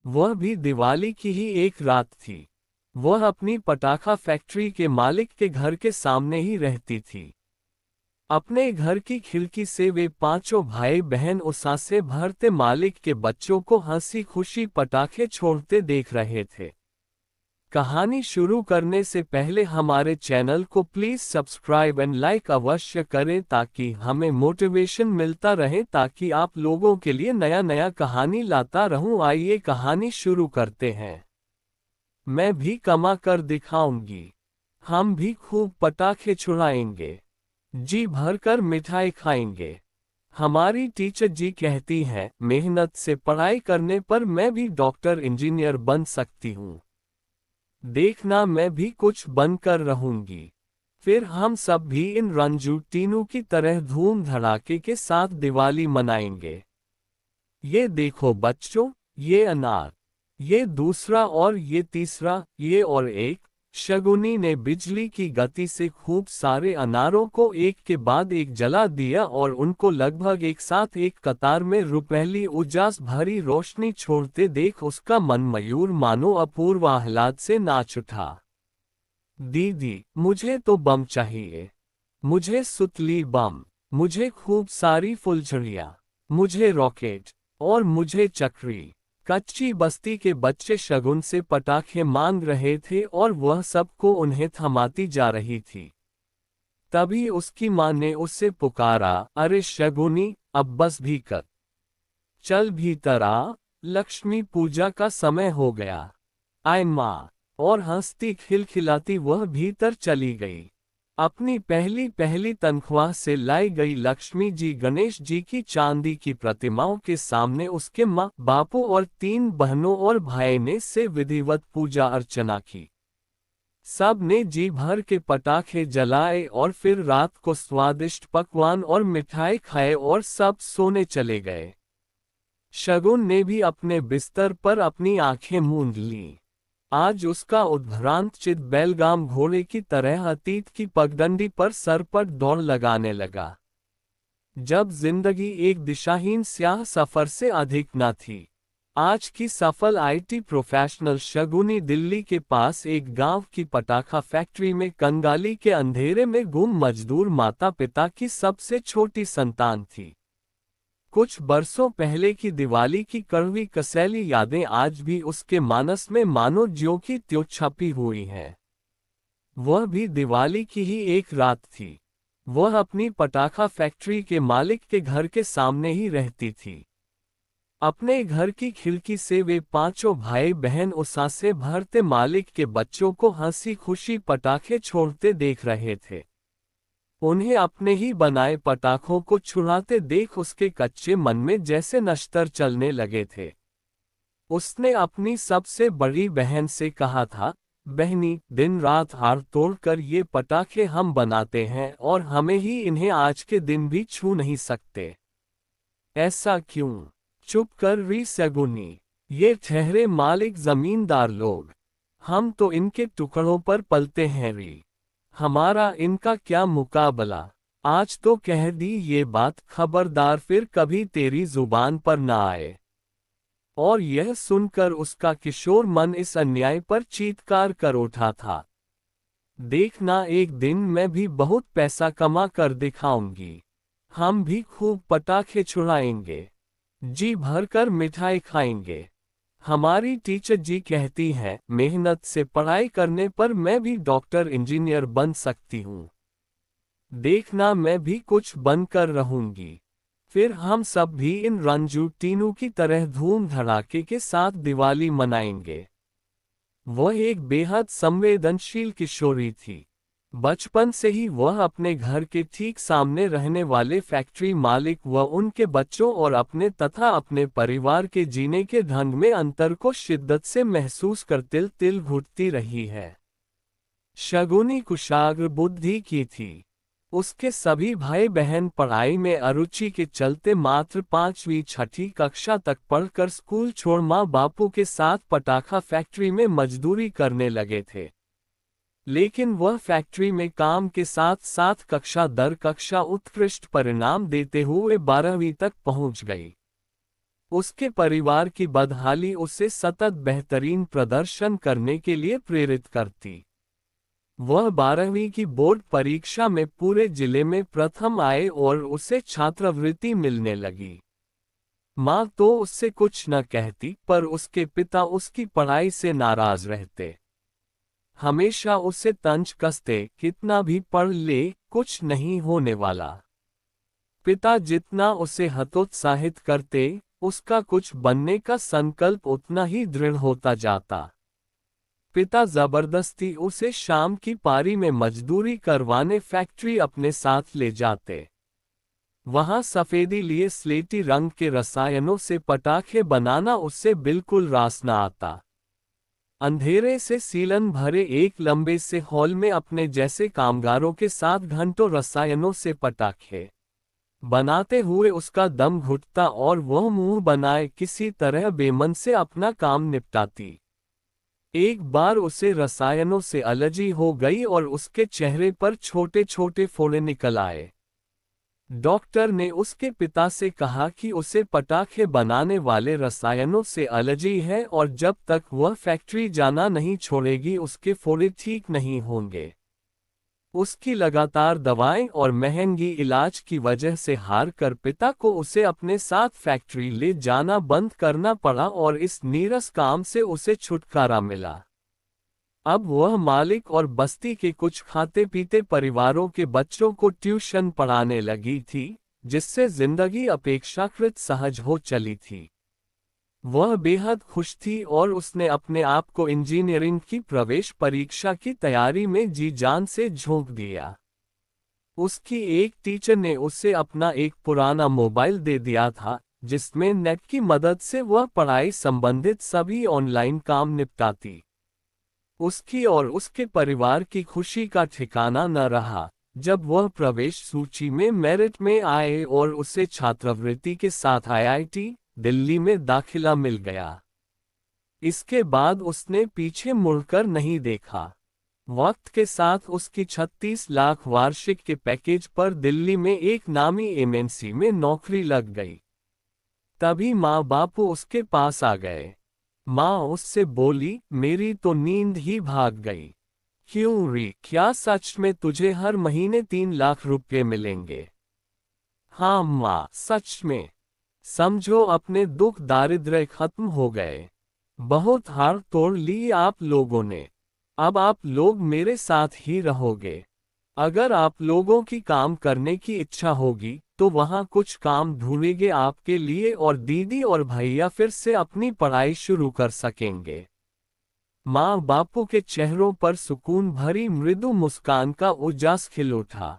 वह भी दिवाली की ही एक रात थी। वह अपनी पटाखा फैक्ट्री के मालिक के घर के सामने ही रहती थी। अपने घर की खिड़की से वे पांचों भाई बहन उसासे भरते मालिक के बच्चों को हंसी खुशी पटाखे छोड़ते देख रहे थे। कहानी शुरू करने से पहले हमारे चैनल को प्लीज सब्सक्राइब एंड लाइक अवश्य करें ताकि हमें मोटिवेशन मिलता रहे, ताकि आप लोगों के लिए नया नया कहानी लाता रहूं। आइए कहानी शुरू करते हैं। मैं भी कमा कर दिखाऊंगी। हम भी खूब पटाखे छुड़ाएंगे। जी भरकर मिठाई खाएंगे। हमारी टीचर जी कहती हैं, मेहनत से पढ़ाई करने पर मैं भी डॉक्टर इंजीनियर बन सकती हूँ। देखना मैं भी कुछ बनकर रहूंगी। फिर हम सब भी इन रंजू टीनू की तरह धूम धड़ाके के साथ दिवाली मनाएंगे। ये देखो बच्चों, ये अनार, ये दूसरा और ये तीसरा, ये और एक। शगुनी ने बिजली की गति से खूब सारे अनारों को एक के बाद एक जला दिया और उनको लगभग एक साथ एक कतार में रुपहली उजास भरी रोशनी छोड़ते देख उसका मन मयूर मानो अपूर्व आह्लाद से नाच उठा। दीदी, मुझे तो बम चाहिए। मुझे सुतली बम, मुझे खूब सारी फुलझड़ियाँ, मुझे रॉकेट और मुझे चक्री। कच्ची बस्ती के बच्चे शगुन से पटाखे मांग रहे थे और वह सबको उन्हें थमाती जा रही थी। तभी उसकी माँ ने उससे पुकारा, अरे शगुनी, अब बस भी कर। चल भीतर आ, लक्ष्मी पूजा का समय हो गया। आय माँ। और हंसती खिलखिलाती वह भीतर चली गई। अपनी पहली पहली तनख्वाह से लाई गई लक्ष्मी जी गणेश जी की चांदी की प्रतिमाओं के सामने उसके माँ बापू और 3 बहनों और भाई ने से विधिवत पूजा अर्चना की। सब ने जी भर के पटाखे जलाए और फिर रात को स्वादिष्ट पकवान और मिठाई खाए और सब सोने चले गए। शगुन ने भी अपने बिस्तर पर अपनी आंखें मूंद लीं। आज उसका उद्भ्रांत चित बैलगाम घोड़े की तरह अतीत की पगडंडी पर सर पर दौड़ लगाने लगा। जब जिंदगी एक दिशाहीन स्याह सफर से अधिक न थी। आज की सफल आईटी प्रोफेशनल शगुनी दिल्ली के पास एक गांव की पटाखा फैक्ट्री में कंगाली के अंधेरे में गुम मजदूर माता पिता की सबसे छोटी संतान थी। कुछ बरसों पहले की दिवाली की कड़वी कसैली यादें आज भी उसके मानस में मानो ज्यों की त्यों छपी हुई हैं। वह भी दिवाली की ही एक रात थी। वह अपनी पटाखा फैक्ट्री के मालिक के घर के सामने ही रहती थी। अपने घर की खिड़की से वे पांचों भाई बहन उसासे भरते मालिक के बच्चों को हंसी खुशी पटाखे छोड़ते देख रहे थे। उन्हें अपने ही बनाए पटाखों को छुड़ाते देख उसके कच्चे मन में जैसे नश्तर चलने लगे थे। उसने अपनी सबसे बड़ी बहन से कहा था, बहनी, दिन रात हार तोड़कर ये पटाखे हम बनाते हैं और हमें ही इन्हें आज के दिन भी छू नहीं सकते। ऐसा क्यों? चुप कर री सगुनी। ये ठहरे मालिक जमींदार लोग। हम तो इनके टुकड़ों पर पलते हैं री। हमारा इनका क्या मुकाबला। आज तो कह दी ये बात, खबरदार फिर कभी तेरी जुबान पर ना आए। और यह सुनकर उसका किशोर मन इस अन्याय पर चीत्कार कर उठा था। देखना, एक दिन मैं भी बहुत पैसा कमा कर दिखाऊंगी। हम भी खूब पटाखे छुड़ाएंगे। जी भरकर मिठाई खाएंगे। हमारी टीचर जी कहती हैं, मेहनत से पढ़ाई करने पर मैं भी डॉक्टर इंजीनियर बन सकती हूँ। देखना मैं भी कुछ बनकर रहूंगी। फिर हम सब भी इन रंजू टीनू की तरह धूम धड़ाके के साथ दिवाली मनाएंगे। वह एक बेहद संवेदनशील किशोरी थी। बचपन से ही वह अपने घर के ठीक सामने रहने वाले फैक्ट्री मालिक व उनके बच्चों और अपने तथा अपने परिवार के जीने के ढंग में अंतर को शिद्दत से महसूस कर तिल तिल घुटती रही है। शगुनी कुशाग्र बुद्धि की थी। उसके सभी भाई बहन पढ़ाई में अरुचि के चलते मात्र 5वीं 6ठी कक्षा तक पढ़कर स्कूल छोड़ माँ बापू के साथ पटाखा फैक्ट्री में मजदूरी करने लगे थे। लेकिन वह फैक्ट्री में काम के साथ साथ कक्षा दर कक्षा उत्कृष्ट परिणाम देते हुए 12वीं तक पहुंच गई। उसके परिवार की बदहाली उसे सतत बेहतरीन प्रदर्शन करने के लिए प्रेरित करती। वह 12वीं की बोर्ड परीक्षा में पूरे जिले में प्रथम आए और उसे छात्रवृत्ति मिलने लगी। माँ तो उससे कुछ न कहती, पर उसके पिता उसकी पढ़ाई से नाराज रहते। हमेशा उसे तंज कसते, कितना भी पढ़ ले, कुछ नहीं होने वाला। पिता जितना उसे हतोत्साहित करते, उसका कुछ बनने का संकल्प उतना ही दृढ़ होता जाता। पिता जबरदस्ती उसे शाम की पारी में मजदूरी करवाने फैक्ट्री अपने साथ ले जाते। वहां सफेदी लिए स्लेटी रंग के रसायनों से पटाखे बनाना उससे बिल्कुल रास न आता। अंधेरे से सीलन भरे एक लंबे से हॉल में अपने जैसे कामगारों के साथ घंटों रसायनों से पटाखे बनाते हुए उसका दम घुटता और वह मुंह बनाए किसी तरह बेमन से अपना काम निपटाती। एक बार उसे रसायनों से एलर्जी हो गई और उसके चेहरे पर छोटे छोटे फोड़े निकल आए। डॉक्टर ने उसके पिता से कहा कि उसे पटाखे बनाने वाले रसायनों से एलर्जी है और जब तक वह फैक्ट्री जाना नहीं छोड़ेगी उसके फोड़े ठीक नहीं होंगे। उसकी लगातार दवाएं और महंगी इलाज की वजह से हार कर पिता को उसे अपने साथ फैक्ट्री ले जाना बंद करना पड़ा और इस नीरस काम से उसे छुटकारा मिला। अब वह मालिक और बस्ती के कुछ खाते पीते परिवारों के बच्चों को ट्यूशन पढ़ाने लगी थी, जिससे जिंदगी अपेक्षाकृत सहज हो चली थी। वह बेहद खुश थी और उसने अपने आप को इंजीनियरिंग की प्रवेश परीक्षा की तैयारी में जी जान से झोंक दिया। उसकी एक टीचर ने उसे अपना एक पुराना मोबाइल दे दिया था, जिसमें नेट की मदद से वह पढ़ाई संबंधित सभी ऑनलाइन काम निपटाती। उसकी और उसके परिवार की खुशी का ठिकाना न रहा जब वह प्रवेश सूची में मेरिट में आए और उसे छात्रवृत्ति के साथ आईआईटी दिल्ली में दाखिला मिल गया। इसके बाद उसने पीछे मुड़कर नहीं देखा। वक्त के साथ उसकी 36 लाख वार्षिक के पैकेज पर दिल्ली में एक नामी एमएनसी में नौकरी लग गई। तभी माँ बापू उसके पास आ गए। माँ उससे बोली, मेरी तो नींद ही भाग गई। क्यों री, क्या सच में तुझे हर महीने 3 लाख रुपए मिलेंगे? हाँ माँ, सच में। समझो अपने दुख दारिद्र्य खत्म हो गए। बहुत हार तोड़ ली आप लोगों ने। अब आप लोग मेरे साथ ही रहोगे। अगर आप लोगों की काम करने की इच्छा होगी तो वहाँ कुछ काम ढूंढेंगे आपके लिए और दीदी और भैया फिर से अपनी पढ़ाई शुरू कर सकेंगे। माँ बापू के चेहरों पर सुकून भरी मृदु मुस्कान का उजास खिल उठा।